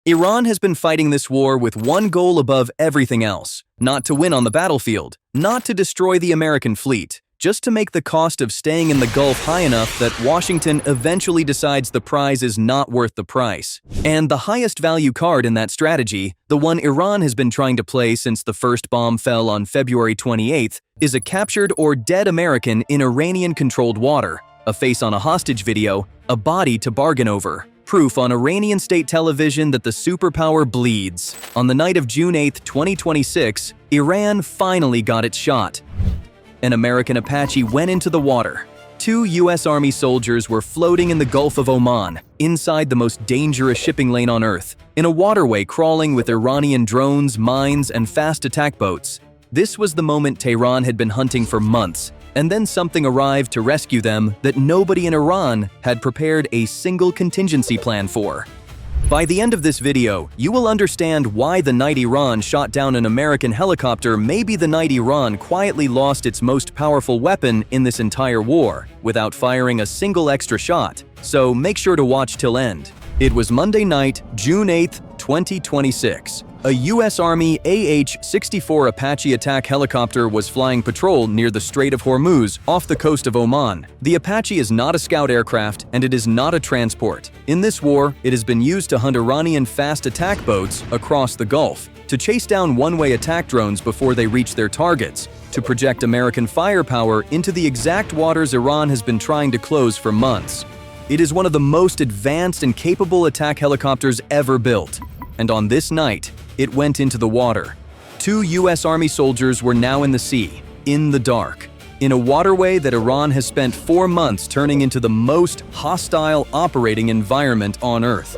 Iran has been fighting this war with one goal above everything else: not to win on the battlefield, not to destroy the American fleet, just to make the cost of staying in the Gulf high enough that Washington eventually decides the prize is not worth the price. And the highest value card in that strategy, the one Iran has been trying to play since the first bomb fell on February 28th, is a captured or dead American in Iranian-controlled water, a face on a hostage video, a body to bargain over. Proof on Iranian state television that the superpower bleeds. On the night of June 8, 2026, Iran finally got its shot. An American Apache went into the water. 2 U.S. Army soldiers were floating in the Gulf of Oman, inside the most dangerous shipping lane on Earth, in a waterway crawling with Iranian drones, mines, and fast attack boats. This was the moment Tehran had been hunting for months, and then something arrived to rescue them that nobody in Iran had prepared a single contingency plan for. By the end of this video, you will understand why the night Iran shot down an American helicopter may be the night Iran quietly lost its most powerful weapon in this entire war, without firing a single extra shot. So make sure to watch till end. It was Monday night, June 8, 2026. A U.S. Army AH-64 Apache attack helicopter was flying patrol near the Strait of Hormuz off the coast of Oman. The Apache is not a scout aircraft, and it is not a transport. In this war, it has been used to hunt Iranian fast attack boats across the Gulf, to chase down one-way attack drones before they reach their targets, to project American firepower into the exact waters Iran has been trying to close for months. It is one of the most advanced and capable attack helicopters ever built. And on this night, it went into the water. 2 U.S. Army soldiers were now in the sea, in the dark, in a waterway that Iran has spent 4 months turning into the most hostile operating environment on Earth.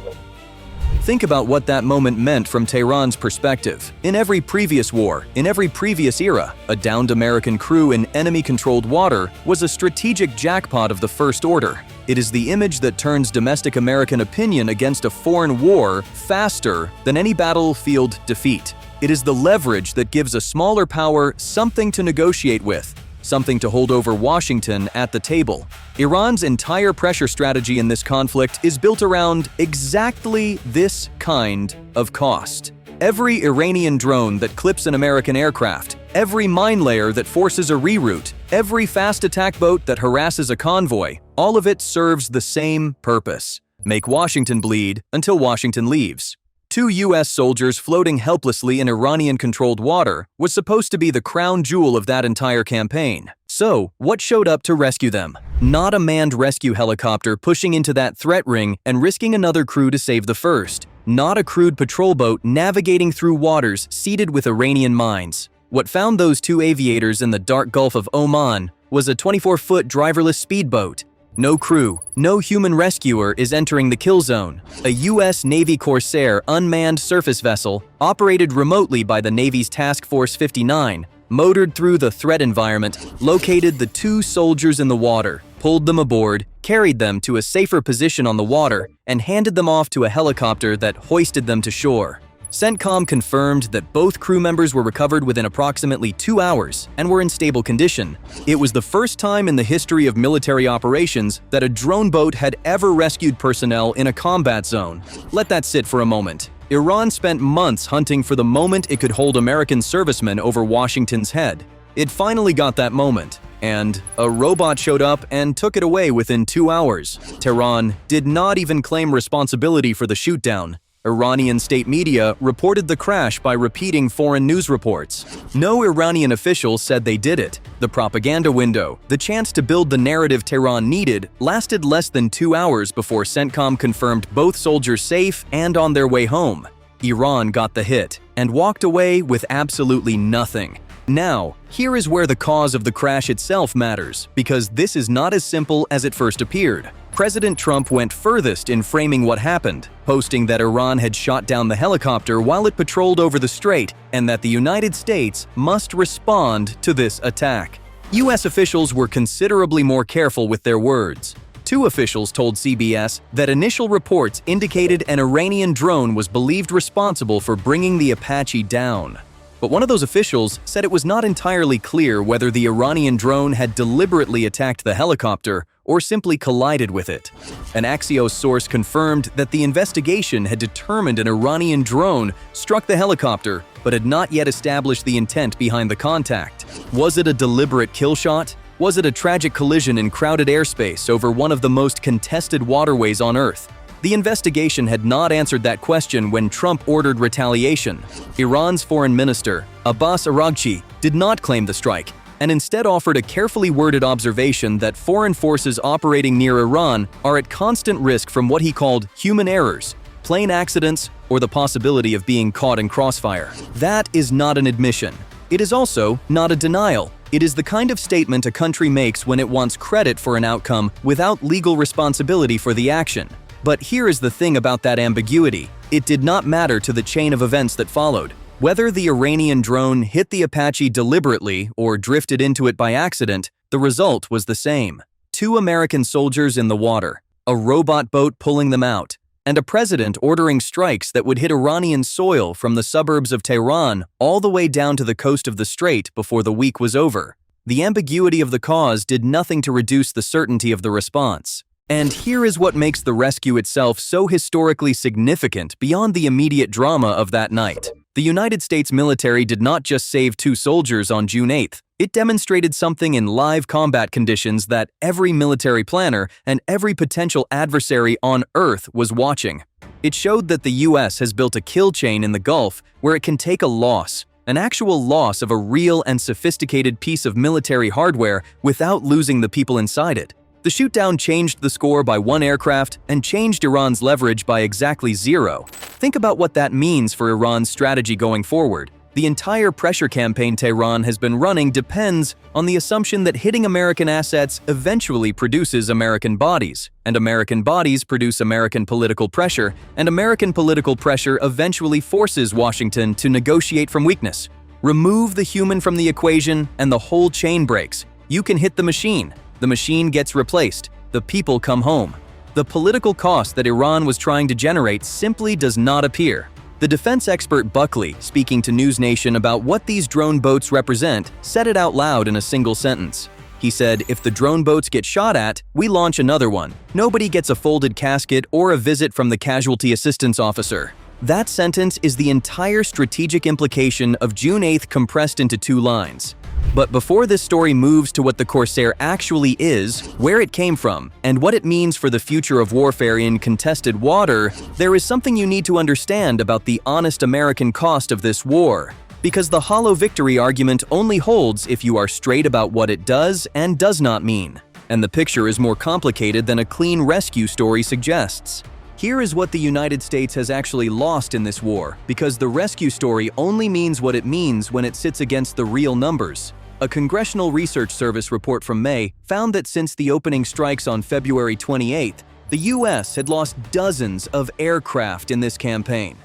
Think about what that moment meant from Tehran's perspective. In every previous war, in every previous era, a downed American crew in enemy-controlled water was a strategic jackpot of the first order. It is the image that turns domestic American opinion against a foreign war faster than any battlefield defeat. It is the leverage that gives a smaller power something to negotiate with, something to hold over Washington at the table. Iran's entire pressure strategy in this conflict is built around exactly this kind of cost. Every Iranian drone that clips an American aircraft, every mine layer that forces a reroute, every fast attack boat that harasses a convoy, all of it serves the same purpose: make Washington bleed until Washington leaves. 2 U.S. soldiers floating helplessly in Iranian-controlled water was supposed to be the crown jewel of that entire campaign. So, what showed up to rescue them? Not a manned rescue helicopter pushing into that threat ring and risking another crew to save the first. Not a crewed patrol boat navigating through waters seeded with Iranian mines. What found those 2 aviators in the dark Gulf of Oman was a 24-foot driverless speedboat. No crew, no human rescuer is entering the kill zone. A U.S. Navy Corsair unmanned surface vessel, operated remotely by the Navy's Task Force 59, motored through the threat environment, located the 2 soldiers in the water, pulled them aboard, carried them to a safer position on the water, and handed them off to a helicopter that hoisted them to shore. CENTCOM confirmed that both crew members were recovered within approximately 2 hours and were in stable condition. It was the first time in the history of military operations that a drone boat had ever rescued personnel in a combat zone. Let that sit for a moment. Iran spent months hunting for the moment it could hold American servicemen over Washington's head. It finally got that moment, and a robot showed up and took it away within 2 hours. Tehran did not even claim responsibility for the shootdown. Iranian state media reported the crash by repeating foreign news reports. No Iranian official said they did it. The propaganda window, the chance to build the narrative Tehran needed, lasted less than 2 hours before CENTCOM confirmed both soldiers safe and on their way home. Iran got the hit and walked away with absolutely nothing. Now, here is where the cause of the crash itself matters, because this is not as simple as it first appeared. President Trump went furthest in framing what happened, posting that Iran had shot down the helicopter while it patrolled over the strait and that the United States must respond to this attack. U.S. officials were considerably more careful with their words. 2 officials told CBS that initial reports indicated an Iranian drone was believed responsible for bringing the Apache down. But one of those officials said it was not entirely clear whether the Iranian drone had deliberately attacked the helicopter or simply collided with it. An Axios source confirmed that the investigation had determined an Iranian drone struck the helicopter, but had not yet established the intent behind the contact. Was it a deliberate kill shot? Was it a tragic collision in crowded airspace over one of the most contested waterways on Earth? The investigation had not answered that question when Trump ordered retaliation. Iran's foreign minister, Abbas Araghchi, did not claim the strike, and instead offered a carefully worded observation that foreign forces operating near Iran are at constant risk from what he called human errors, plane accidents, or the possibility of being caught in crossfire. That is not an admission. It is also not a denial. It is the kind of statement a country makes when it wants credit for an outcome without legal responsibility for the action. But here is the thing about that ambiguity. It did not matter to the chain of events that followed. Whether the Iranian drone hit the Apache deliberately or drifted into it by accident, the result was the same. 2 American soldiers in the water, a robot boat pulling them out, and a president ordering strikes that would hit Iranian soil from the suburbs of Tehran all the way down to the coast of the strait before the week was over. The ambiguity of the cause did nothing to reduce the certainty of the response. And here is what makes the rescue itself so historically significant beyond the immediate drama of that night. The United States military did not just save 2 soldiers on June 8th. It demonstrated something in live combat conditions that every military planner and every potential adversary on Earth was watching. It showed that the US has built a kill chain in the Gulf where it can take a loss, an actual loss of a real and sophisticated piece of military hardware without losing the people inside it. The shootdown changed the score by 1 aircraft and changed Iran's leverage by exactly 0. Think about what that means for Iran's strategy going forward. The entire pressure campaign Tehran has been running depends on the assumption that hitting American assets eventually produces American bodies, and American bodies produce American political pressure, and American political pressure eventually forces Washington to negotiate from weakness. Remove the human from the equation and the whole chain breaks. You can hit the machine. The machine gets replaced. The people come home. The political cost that Iran was trying to generate simply does not appear. The defense expert Buckley, speaking to News Nation about what these drone boats represent, said it out loud in a single sentence. He said, "If the drone boats get shot at, we launch another one. Nobody gets a folded casket or a visit from the casualty assistance officer." That sentence is the entire strategic implication of June 8th compressed into 2 lines. But before this story moves to what the Corsair actually is, where it came from, and what it means for the future of warfare in contested water, there is something you need to understand about the honest American cost of this war. Because the hollow victory argument only holds if you are straight about what it does and does not mean. And the picture is more complicated than a clean rescue story suggests. Here is what the United States has actually lost in this war, because the rescue story only means what it means when it sits against the real numbers. A Congressional Research Service report from May found that since the opening strikes on February 28th, the U.S. had lost dozens of aircraft in this campaign.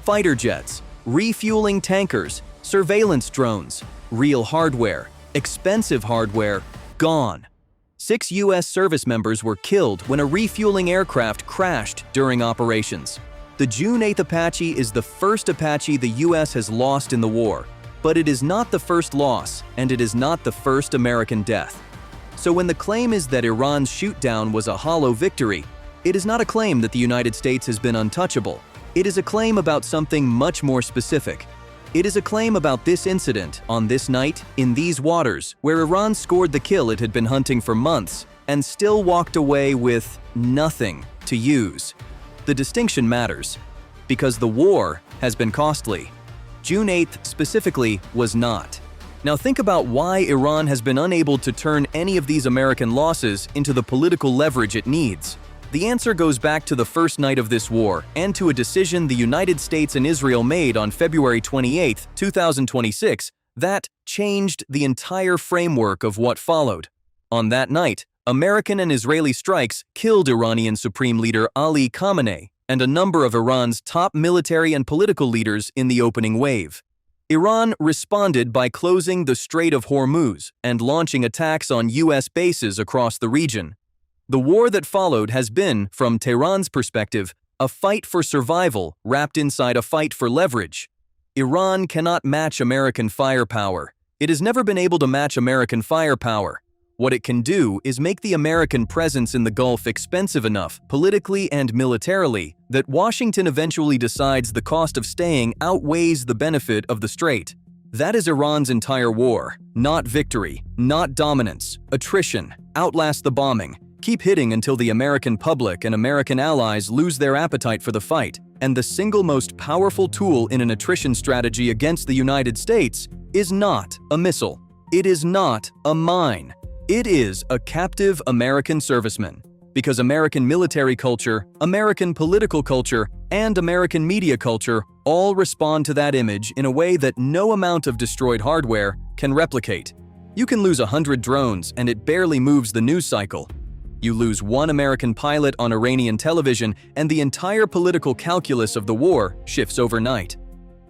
Fighter jets, refueling tankers, surveillance drones, real hardware, expensive hardware, gone. 6 U.S. service members were killed when a refueling aircraft crashed during operations. The June 8th Apache is the first Apache the U.S. has lost in the war, but it is not the first loss, and it is not the first American death. So when the claim is that Iran's shootdown was a hollow victory, it is not a claim that the United States has been untouchable. It is a claim about something much more specific. It is a claim about this incident, on this night, in these waters, where Iran scored the kill it had been hunting for months, and still walked away with nothing to use. The distinction matters, because the war has been costly. June 8th specifically was not. Now think about why Iran has been unable to turn any of these American losses into the political leverage it needs. The answer goes back to the first night of this war and to a decision the United States and Israel made on February 28, 2026, that changed the entire framework of what followed. On that night, American and Israeli strikes killed Iranian Supreme Leader Ali Khamenei and a number of Iran's top military and political leaders in the opening wave. Iran responded by closing the Strait of Hormuz and launching attacks on U.S. bases across the region. The war that followed has been, from Tehran's perspective, a fight for survival wrapped inside a fight for leverage. Iran cannot match American firepower. It has never been able to match American firepower. What it can do is make the American presence in the Gulf expensive enough, politically and militarily, that Washington eventually decides the cost of staying outweighs the benefit of the strait. That is Iran's entire war. Not victory, not dominance, attrition, outlast the bombing. Keep hitting until the American public and American allies lose their appetite for the fight. And the single most powerful tool in an attrition strategy against the United States is not a missile. It is not a mine. It is a captive American serviceman. Because American military culture, American political culture, and American media culture all respond to that image in a way that no amount of destroyed hardware can replicate. You can lose 100 drones and it barely moves the news cycle. You lose one American pilot on Iranian television and the entire political calculus of the war shifts overnight.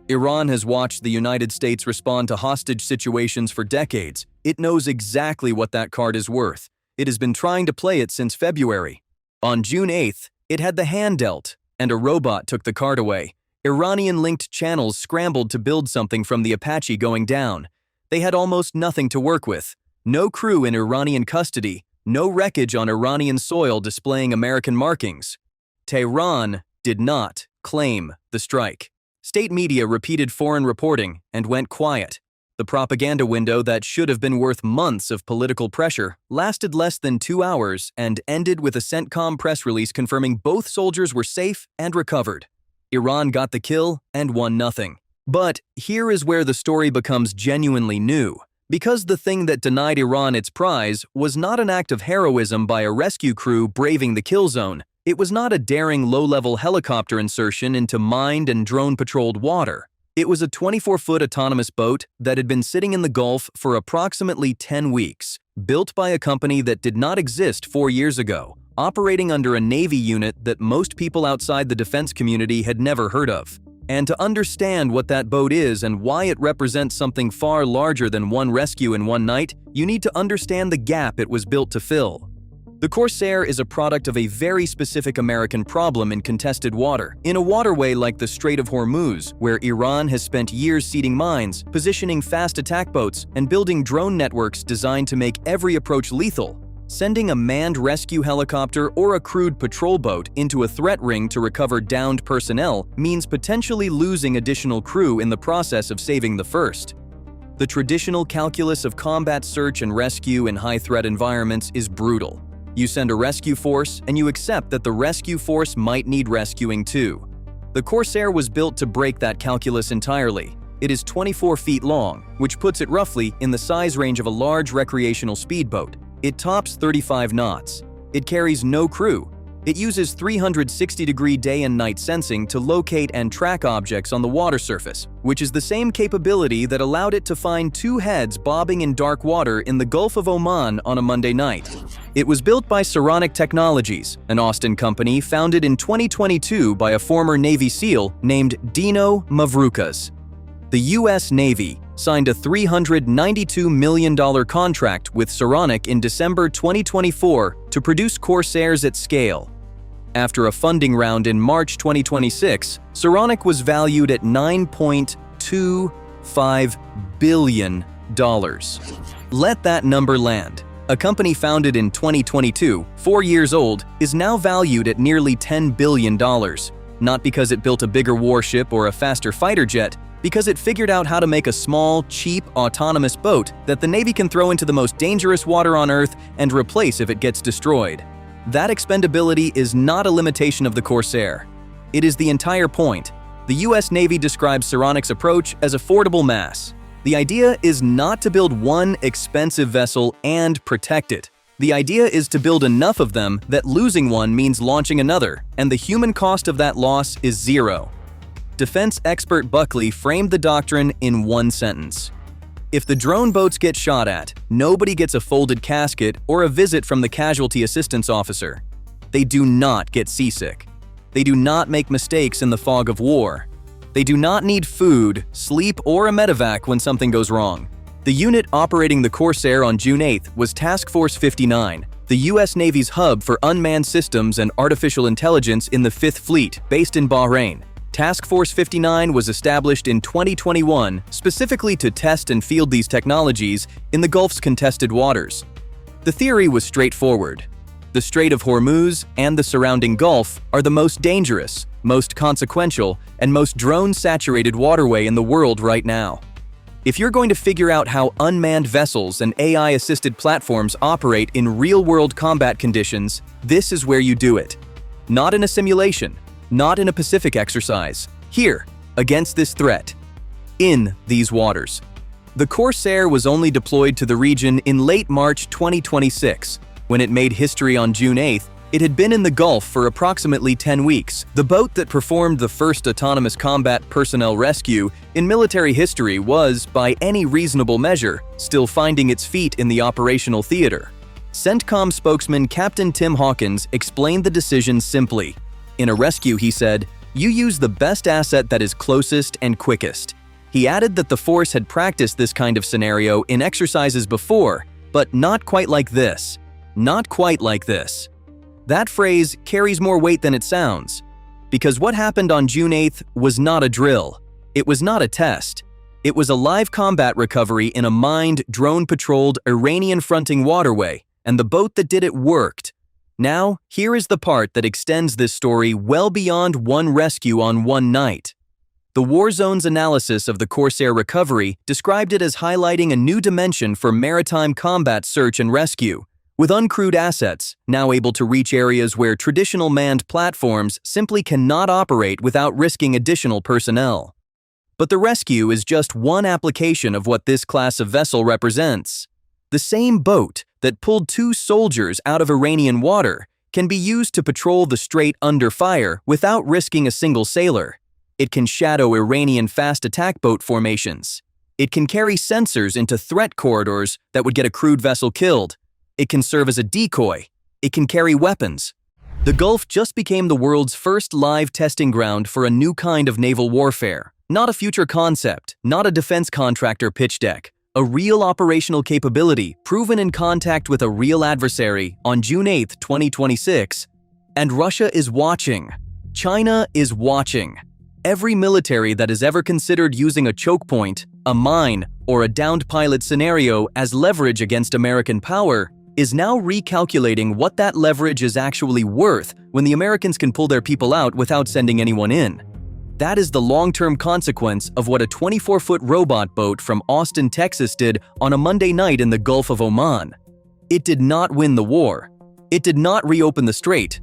Iran has watched the United States respond to hostage situations for decades. It knows exactly what that card is worth. It has been trying to play it since February. On June 8th, it had the hand dealt, and a robot took the card away. Iranian-linked channels scrambled to build something from the Apache going down. They had almost nothing to work with. No crew in Iranian custody, no wreckage on Iranian soil displaying American markings. Tehran did not claim the strike. State media repeated foreign reporting and went quiet. The propaganda window that should have been worth months of political pressure lasted less than 2 hours and ended with a CENTCOM press release confirming both soldiers were safe and recovered. Iran got the kill and won nothing. But here is where the story becomes genuinely new. Because the thing that denied Iran its prize was not an act of heroism by a rescue crew braving the kill zone. It was not a daring low-level helicopter insertion into mined and drone-patrolled water. It was a 24-foot autonomous boat that had been sitting in the Gulf for approximately 10 weeks, built by a company that did not exist 4 years ago, operating under a Navy unit that most people outside the defense community had never heard of. And to understand what that boat is and why it represents something far larger than one rescue in one night, you need to understand the gap it was built to fill. The Corsair is a product of a very specific American problem in contested water, in a waterway like the Strait of Hormuz, where Iran has spent years seeding mines, positioning fast attack boats, and building drone networks designed to make every approach lethal. Sending a manned rescue helicopter or a crewed patrol boat into a threat ring to recover downed personnel means potentially losing additional crew in the process of saving the first. The traditional calculus of combat search and rescue in high-threat environments is brutal. You send a rescue force, and you accept that the rescue force might need rescuing too. The Corsair was built to break that calculus entirely. It is 24 feet long, which puts it roughly in the size range of a large recreational speedboat. It tops 35 knots. It carries no crew. It uses 360-degree day and night sensing to locate and track objects on the water surface, which is the same capability that allowed it to find 2 heads bobbing in dark water in the Gulf of Oman on a Monday night. It was built by Saronic Technologies, an Austin company founded in 2022 by a former Navy SEAL named Dino Mavroukas. The U.S. Navy signed a $392 million contract with Saronic in December 2024 to produce Corsairs at scale. After a funding round in March 2026, Saronic was valued at $9.25 billion. Let that number land. A company founded in 2022, 4 years old, is now valued at nearly $10 billion. Not because it built a bigger warship or a faster fighter jet, because it figured out how to make a small, cheap, autonomous boat that the Navy can throw into the most dangerous water on Earth and replace if it gets destroyed. That expendability is not a limitation of the Corsair. It is the entire point. The US Navy describes Saronic's approach as affordable mass. The idea is not to build one expensive vessel and protect it. The idea is to build enough of them that losing one means launching another, and the human cost of that loss is zero. Defense expert Buckley framed the doctrine in one sentence. If the drone boats get shot at, nobody gets a folded casket or a visit from the casualty assistance officer. They do not get seasick. They do not make mistakes in the fog of war. They do not need food, sleep, or a medevac when something goes wrong. The unit operating the Corsair on June 8th was Task Force 59, the U.S. Navy's hub for unmanned systems and artificial intelligence in the 5th Fleet, based in Bahrain. Task Force 59 was established in 2021 specifically to test and field these technologies in the Gulf's contested waters. The theory was straightforward. The Strait of Hormuz and the surrounding Gulf are the most dangerous, most consequential, and most drone-saturated waterway in the world right now. If you're going to figure out how unmanned vessels and AI-assisted platforms operate in real-world combat conditions, this is where you do it. Not in a simulation, not in a Pacific exercise. Here, against this threat. In these waters. The Corsair was only deployed to the region in late March 2026. When it made history on June 8th, it had been in the Gulf for approximately 10 weeks. The boat that performed the first autonomous combat personnel rescue in military history was, by any reasonable measure, still finding its feet in the operational theater. CENTCOM spokesman Captain Tim Hawkins explained the decision simply. In a rescue, he said, "You use the best asset that is closest and quickest." He added that the force had practiced this kind of scenario in exercises before, but not quite like this. Not quite like this. That phrase carries more weight than it sounds, because what happened on June 8th was not a drill. It was not a test. It was a live combat recovery in a mined, drone-patrolled Iranian-fronting waterway, and the boat that did it worked. Now, here is the part that extends this story well beyond one rescue on one night. The War Zone's analysis of the Corsair recovery described it as highlighting a new dimension for maritime combat search and rescue, with uncrewed assets now able to reach areas where traditional manned platforms simply cannot operate without risking additional personnel. But the rescue is just one application of what this class of vessel represents. The same boat that pulled 2 soldiers out of Iranian water can be used to patrol the strait under fire without risking a single sailor. It can shadow Iranian fast attack boat formations. It can carry sensors into threat corridors that would get a crewed vessel killed. It can serve as a decoy. It can carry weapons. The Gulf just became the world's first live testing ground for a new kind of naval warfare. Not a future concept, not a defense contractor pitch deck. A real operational capability proven in contact with a real adversary on June 8, 2026. And Russia is watching. China is watching. Every military that has ever considered using a choke point, a mine, or a downed pilot scenario as leverage against American power is now recalculating what that leverage is actually worth when the Americans can pull their people out without sending anyone in. That is the long-term consequence of what a 24-foot robot boat from Austin, Texas did on a Monday night in the Gulf of Oman. It did not win the war. It did not reopen the strait.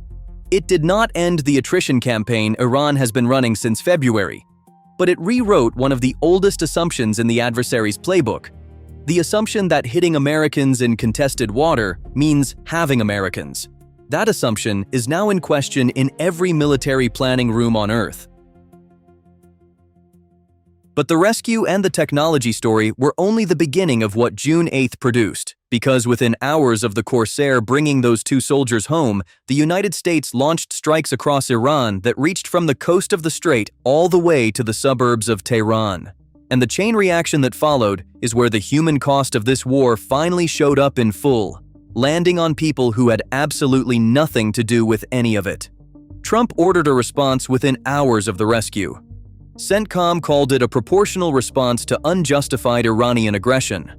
It did not end the attrition campaign Iran has been running since February. But it rewrote one of the oldest assumptions in the adversary's playbook. The assumption that hitting Americans in contested water means having Americans. That assumption is now in question in every military planning room on Earth. But the rescue and the technology story were only the beginning of what June 8th produced, because within hours of the Corsair bringing those 2 soldiers home, the United States launched strikes across Iran that reached from the coast of the strait all the way to the suburbs of Tehran. And the chain reaction that followed is where the human cost of this war finally showed up in full, landing on people who had absolutely nothing to do with any of it. Trump ordered a response within hours of the rescue. CENTCOM called it a proportional response to unjustified Iranian aggression.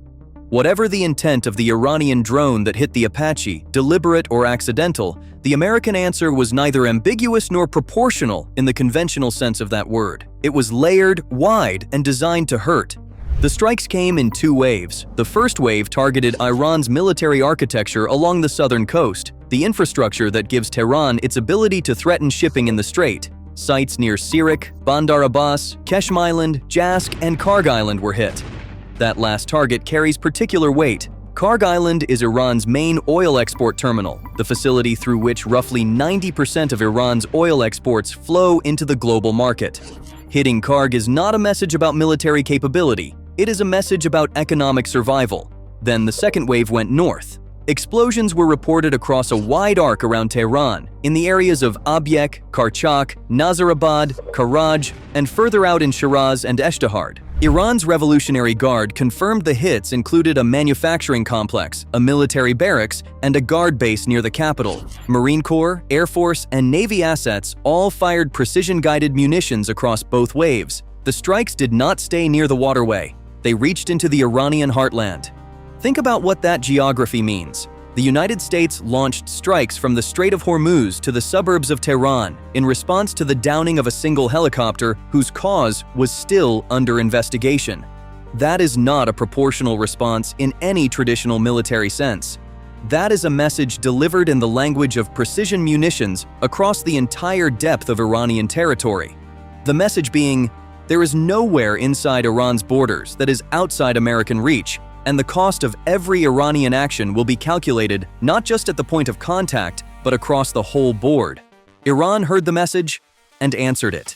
Whatever the intent of the Iranian drone that hit the Apache, deliberate or accidental, the American answer was neither ambiguous nor proportional in the conventional sense of that word. It was layered, wide, and designed to hurt. The strikes came in 2 waves. The first wave targeted Iran's military architecture along the southern coast, the infrastructure that gives Tehran its ability to threaten shipping in the strait. Sites near Sirak, Bandar Abbas, Keshm Island, Jask, and Karg Island were hit. That last target carries particular weight. Karg Island is Iran's main oil export terminal, the facility through which roughly 90% of Iran's oil exports flow into the global market. Hitting Karg is not a message about military capability. It is a message about economic survival. Then the second wave went north. Explosions were reported across a wide arc around Tehran, in the areas of Abyek, Karchak, Nazarabad, Karaj, and further out in Shiraz and Eshtahard. Iran's Revolutionary Guard confirmed the hits included a manufacturing complex, a military barracks, and a guard base near the capital. Marine Corps, Air Force, and Navy assets all fired precision-guided munitions across both waves. The strikes did not stay near the waterway. They reached into the Iranian heartland. Think about what that geography means. the United States launched strikes from the Strait of Hormuz to the suburbs of Tehran in response to the downing of a single helicopter whose cause was still under investigation. That is not a proportional response in any traditional military sense. That is a message delivered in the language of precision munitions across the entire depth of Iranian territory. The message being, there is nowhere inside Iran's borders that is outside American reach, and the cost of every Iranian action will be calculated not just at the point of contact, but across the whole board. Iran heard the message and answered it.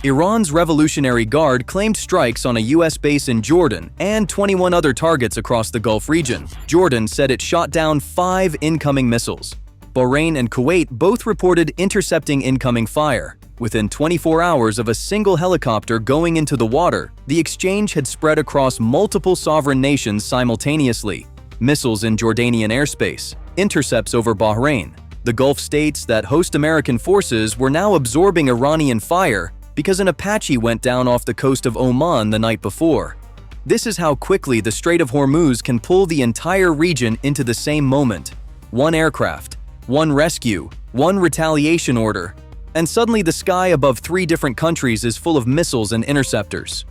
Iran's Revolutionary Guard claimed strikes on a U.S. base in Jordan and 21 other targets across the Gulf region. Jordan said it shot down 5 incoming missiles. Bahrain and Kuwait both reported intercepting incoming fire. Within 24 hours of a single helicopter going into the water, the exchange had spread across multiple sovereign nations simultaneously. Missiles in Jordanian airspace, intercepts over Bahrain. The Gulf states that host American forces were now absorbing Iranian fire because an Apache went down off the coast of Oman the night before. This is how quickly the Strait of Hormuz can pull the entire region into the same moment. One aircraft, one rescue, one retaliation order, and suddenly the sky above 3 different countries is full of missiles and interceptors.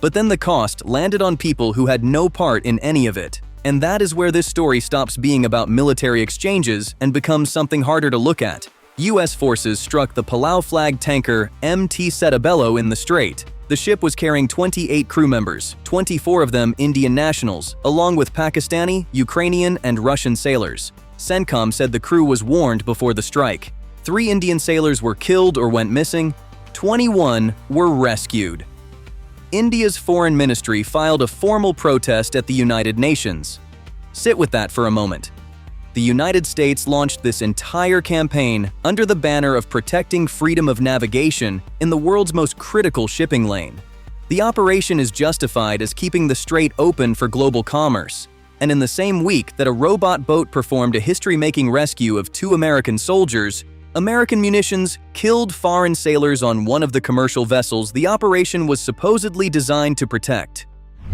But then the cost landed on people who had no part in any of it. And that is where this story stops being about military exchanges and becomes something harder to look at. U.S. forces struck the Palau-flagged tanker MT Setabello in the strait. The ship was carrying 28 crew members, 24 of them Indian nationals, along with Pakistani, Ukrainian, and Russian sailors. CENTCOM said the crew was warned before the strike. 3 Indian sailors were killed or went missing. 21 were rescued. India's foreign ministry filed a formal protest at the United Nations. Sit with that for a moment. The United States launched this entire campaign under the banner of protecting freedom of navigation in the world's most critical shipping lane. The operation is justified as keeping the strait open for global commerce. And in the same week that a robot boat performed a history-making rescue of 2 American soldiers, American munitions killed foreign sailors on one of the commercial vessels the operation was supposedly designed to protect.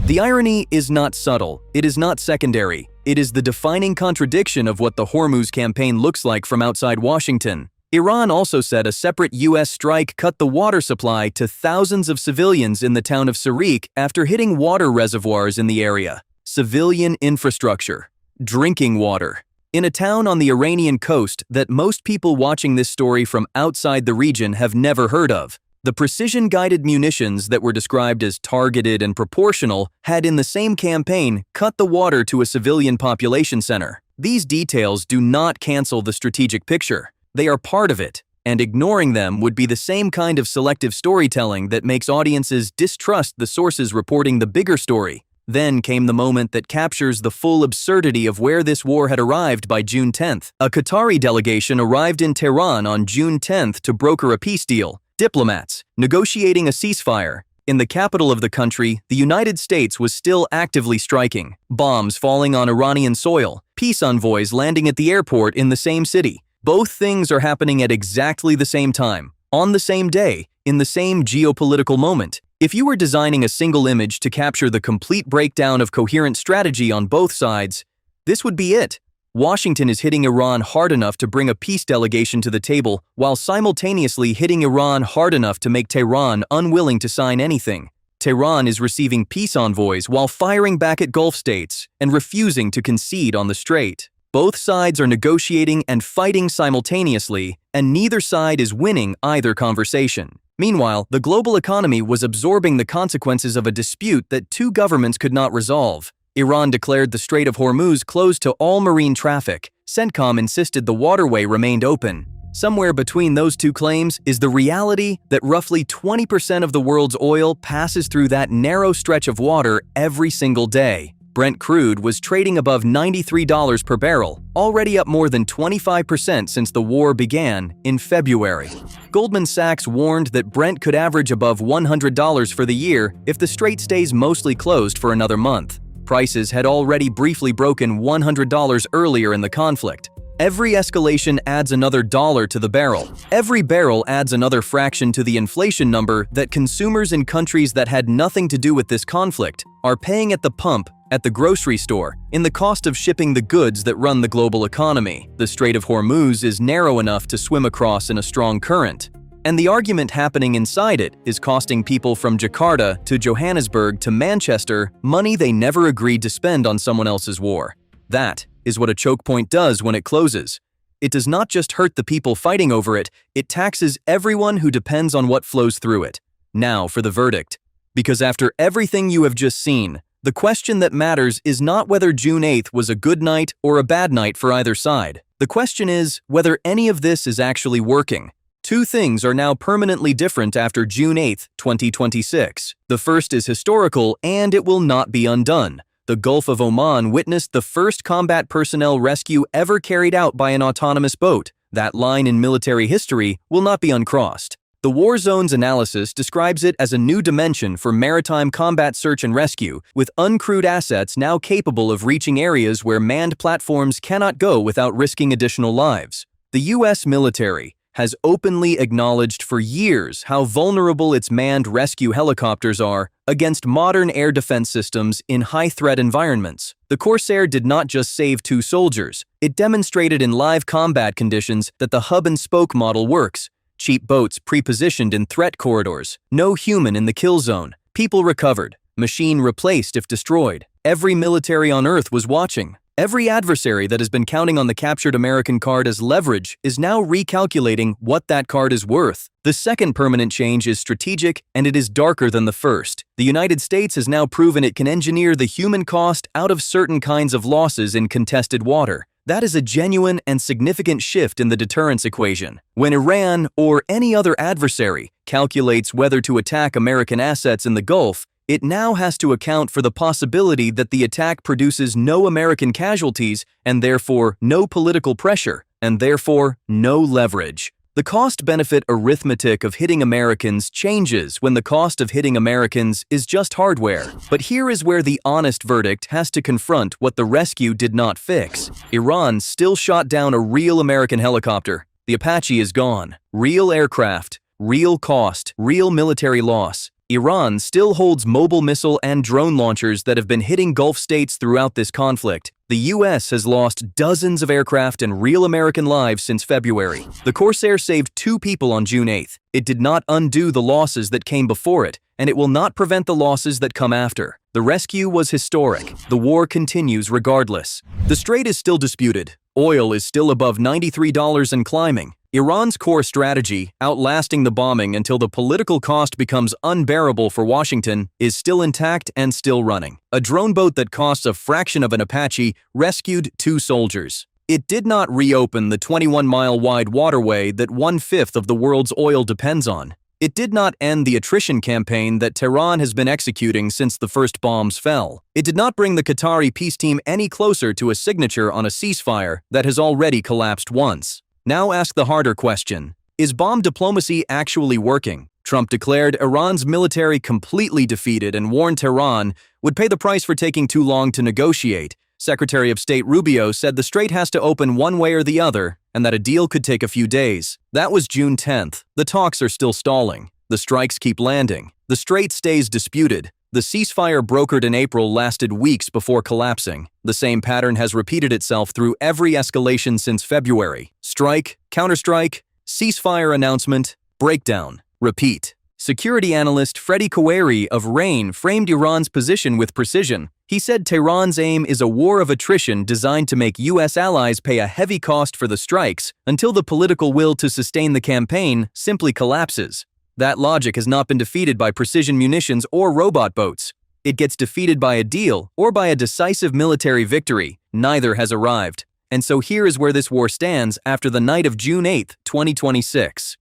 The irony is not subtle, it is not secondary, it is the defining contradiction of what the Hormuz campaign looks like from outside Washington. Iran also said a separate U.S. strike cut the water supply to thousands of civilians in the town of Sarik after hitting water reservoirs in the area. Civilian infrastructure, drinking water. In a town on the Iranian coast that most people watching this story from outside the region have never heard of, the precision-guided munitions that were described as targeted and proportional had in the same campaign cut the water to a civilian population center. These details do not cancel the strategic picture. They are part of it, and ignoring them would be the same kind of selective storytelling that makes audiences distrust the sources reporting the bigger story. Then came the moment that captures the full absurdity of where this war had arrived by June 10th. A Qatari delegation arrived in Tehran on June 10th to broker a peace deal. Diplomats negotiating a ceasefire. In the capital of the country, the United States was still actively striking. Bombs falling on Iranian soil. Peace envoys landing at the airport in the same city. Both things are happening at exactly the same time, on the same day, in the same geopolitical moment. If you were designing a single image to capture the complete breakdown of coherent strategy on both sides, this would be it. Washington is hitting Iran hard enough to bring a peace delegation to the table, while simultaneously hitting Iran hard enough to make Tehran unwilling to sign anything. Tehran is receiving peace envoys while firing back at Gulf states and refusing to concede on the strait. Both sides are negotiating and fighting simultaneously, and neither side is winning either conversation. Meanwhile, the global economy was absorbing the consequences of a dispute that 2 governments could not resolve. Iran declared the Strait of Hormuz closed to all marine traffic. CENTCOM insisted the waterway remained open. Somewhere between those 2 claims is the reality that roughly 20% of the world's oil passes through that narrow stretch of water every single day. Brent crude was trading above $93 per barrel, already up more than 25% since the war began in February. Goldman Sachs warned that Brent could average above $100 for the year if the strait stays mostly closed for another month. Prices had already briefly broken $100 earlier in the conflict. Every escalation adds another dollar to the barrel. Every barrel adds another fraction to the inflation number that consumers in countries that had nothing to do with this conflict are paying at the pump, at the grocery store, in the cost of shipping the goods that run the global economy. The Strait of Hormuz is narrow enough to swim across in a strong current, and the argument happening inside it is costing people from Jakarta to Johannesburg to Manchester money they never agreed to spend on someone else's war. That is what a choke point does when it closes. It does not just hurt the people fighting over it, it taxes everyone who depends on what flows through it. Now for the verdict. Because after everything you have just seen, the question that matters is not whether June 8th was a good night or a bad night for either side. The question is whether any of this is actually working. Two things are now permanently different after June 8th, 2026. The first is historical, and it will not be undone. The Gulf of Oman witnessed the first combat personnel rescue ever carried out by an autonomous boat. That line in military history will not be uncrossed. The War Zones analysis describes it as a new dimension for maritime combat search and rescue, with uncrewed assets now capable of reaching areas where manned platforms cannot go without risking additional lives. The U.S. military has openly acknowledged for years how vulnerable its manned rescue helicopters are against modern air defense systems in high-threat environments. The Corsair did not just save 2 soldiers, it demonstrated in live combat conditions that the hub-and-spoke model works. Cheap boats pre-positioned in threat corridors, no human in the kill zone, people recovered, machine replaced if destroyed. Every military on Earth was watching. Every adversary that has been counting on the captured American card as leverage is now recalculating what that card is worth. The second permanent change is strategic, and it is darker than the first. The United States has now proven it can engineer the human cost out of certain kinds of losses in contested water. That is a genuine and significant shift in the deterrence equation. When Iran, or any other adversary, calculates whether to attack American assets in the Gulf, it now has to account for the possibility that the attack produces no American casualties and therefore no political pressure, and therefore no leverage. The cost-benefit arithmetic of hitting Americans changes when the cost of hitting Americans is just hardware. But here is where the honest verdict has to confront what the rescue did not fix. Iran still shot down a real American helicopter. The Apache is gone. Real aircraft, real cost, real military loss. Iran still holds mobile missile and drone launchers that have been hitting Gulf states throughout this conflict. The U.S. has lost dozens of aircraft and real American lives since February. The Corsair saved 2 people on June 8th. It did not undo the losses that came before it, and it will not prevent the losses that come after. The rescue was historic. The war continues regardless. The strait is still disputed. Oil is still above $93 and climbing. Iran's core strategy, outlasting the bombing until the political cost becomes unbearable for Washington, is still intact and still running. A drone boat that costs a fraction of an Apache rescued 2 soldiers. It did not reopen the 21-mile-wide waterway that 1/5 of the world's oil depends on. It did not end the attrition campaign that Tehran has been executing since the first bombs fell. It did not bring the Qatari peace team any closer to a signature on a ceasefire that has already collapsed once. Now ask the harder question. Is bomb diplomacy actually working? Trump declared Iran's military completely defeated and warned Tehran would pay the price for taking too long to negotiate. Secretary of State Rubio said the strait has to open one way or the other, and that a deal could take a few days. That was June 10th. The talks are still stalling. The strikes keep landing. The strait stays disputed. The ceasefire brokered in April lasted weeks before collapsing. The same pattern has repeated itself through every escalation since February. Strike, counterstrike, ceasefire announcement, breakdown, repeat. Security analyst Freddie Koueri of RAIN framed Iran's position with precision. He said Tehran's aim is a war of attrition designed to make U.S. allies pay a heavy cost for the strikes until the political will to sustain the campaign simply collapses. That logic has not been defeated by precision munitions or robot boats. It gets defeated by a deal or by a decisive military victory. Neither has arrived. And so here is where this war stands after the night of June 8, 2026.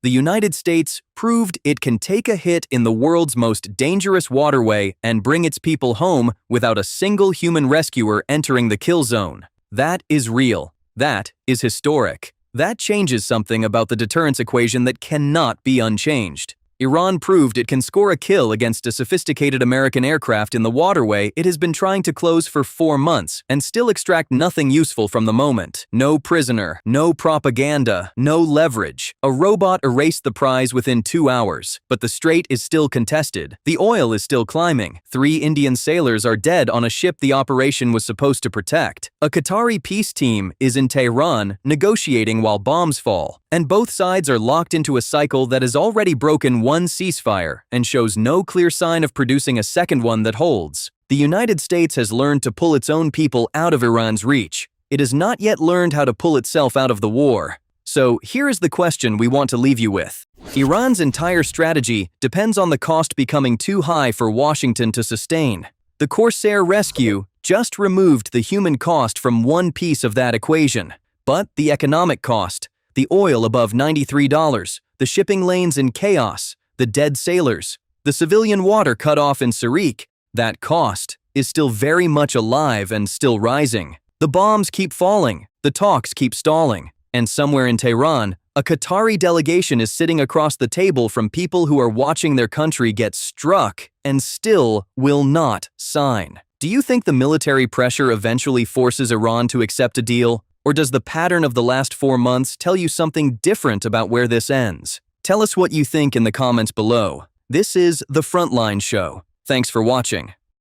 The United States proved it can take a hit in the world's most dangerous waterway and bring its people home without a single human rescuer entering the kill zone. That is real. That is historic. That changes something about the deterrence equation that cannot be unchanged. Iran proved it can score a kill against a sophisticated American aircraft in the waterway it has been trying to close for 4 months and still extract nothing useful from the moment. No prisoner, no propaganda, no leverage. A robot erased the prize within 2 hours, but the strait is still contested. The oil is still climbing. 3 Indian sailors are dead on a ship the operation was supposed to protect. A Qatari peace team is in Tehran negotiating while bombs fall, and both sides are locked into a cycle that has already broken one ceasefire and shows no clear sign of producing a second one that holds. The United States has learned to pull its own people out of Iran's reach. It has not yet learned how to pull itself out of the war. So here is the question we want to leave you with. Iran's entire strategy depends on the cost becoming too high for Washington to sustain. The Corsair rescue just removed the human cost from one piece of that equation. But the economic cost, the oil above $93, the shipping lanes in chaos, the dead sailors, the civilian water cut off in Sirikh, that cost is still very much alive and still rising. The bombs keep falling, the talks keep stalling, and somewhere in Tehran, a Qatari delegation is sitting across the table from people who are watching their country get struck and still will not sign. Do you think the military pressure eventually forces Iran to accept a deal? Or does the pattern of the last 4 months tell you something different about where this ends? Tell us what you think in the comments below. This is The Frontline Show. Thanks for watching.